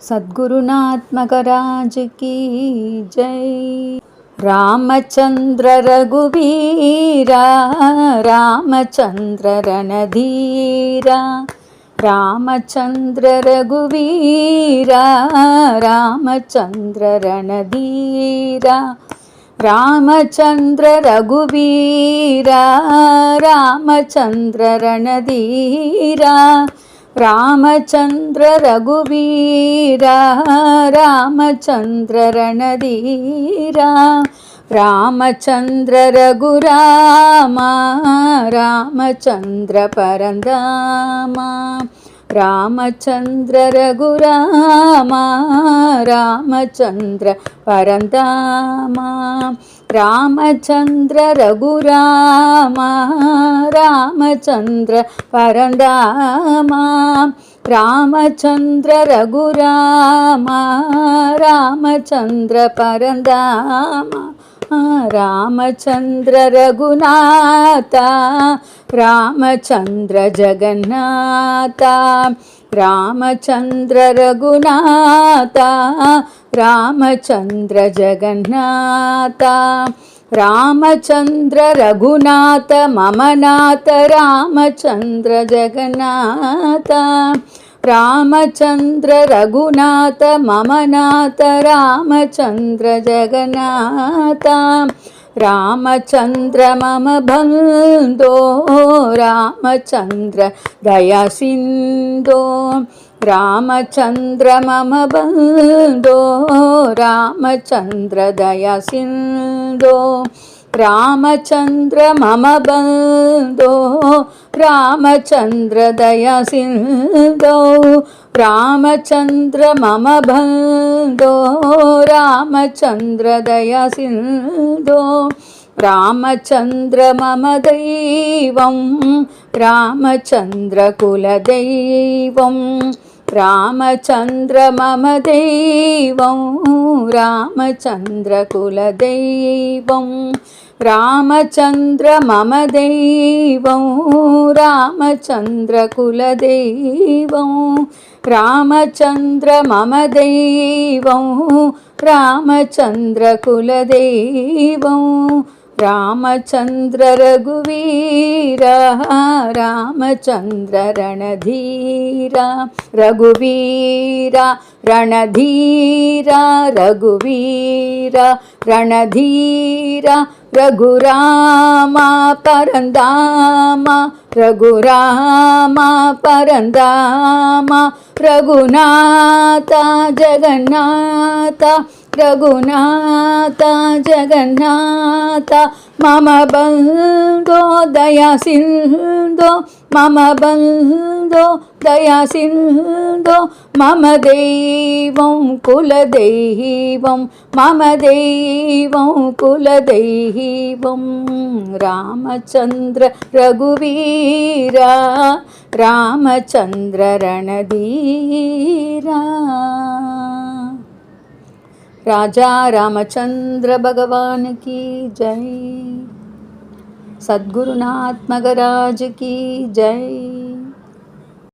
सद्गुरुनाथ मगराज की जय। रामचंद्र रघुवीरा, रामचंद्र रणधीरा, रामचंद्र रघुवीरा, रामचंद्र रणधीरा, रामचंद्र रघुवीरा, रामचंद्र रणधीरा, रामचंद्र रघुवीरा, रामचंद्र रणधीरा, रामचंद्र रघुरामा, रामचंद्र परंदामा, रामचंद्र रघुरामा, रामचंद्र परंदामा, रामचंद्र रघुरामा, रामचंद्र परंदामा, रामचंद्र रघुरामा, रामचंद्र परंदामा, रामचंद्र रघुनाथा, रामचंद्र जगन्नाथा, रामचंद्र रघुनाथा, रामचंद्र जगन्नाथा, रामचंद्र रघुनाथ मम नाथ, रामचंद्र जगन्नाथ, रामचंद्र रघुनाथ मम नाथ, रामचंद्र जगन्नाथ, रामचंद्र मम बंधो, रामचंद्र दया सिंधो, रामचंद्र मम बंधो, रामचंद्र दया सिंधो, रामचंद्र मम बंधो, रामचंद्र दया सिंधो, रामचंद्र मम बंधो, रामचंद्र दया सिंधो, रामचंद्र मम दैवं, रामचंद्र कुलदैवं, रामचंद्र मम दैवं, रामचंद्र कुलदैवं, रामचंद्र मम दैवं, रामचंद्र कुलदैवं, रामचंद्र मम दैवं, रामचंद्र कुलदैवं, रामचंद्र रघुवीरा, रामचंद्र रणधीरा, रघुवीरा रणधीरा, रघुवीरा रणधीरा, रघुरामा परंदामा, रघुरामा परंदामा, रघुनाथा जगन्नाथा, रघुनाथ जगन्नाथ, मम बंधो दया सिंधो, मम बंधो दया सिंधो, मम दैवं कुलदैवं, मम दैवं कुलदैवं, रामचंद्र रघुवीरा, रामचंद्र रणधीरा। राजा रामचंद्र भगवान की जय। सद्गुरुनाथ मगराज की जय।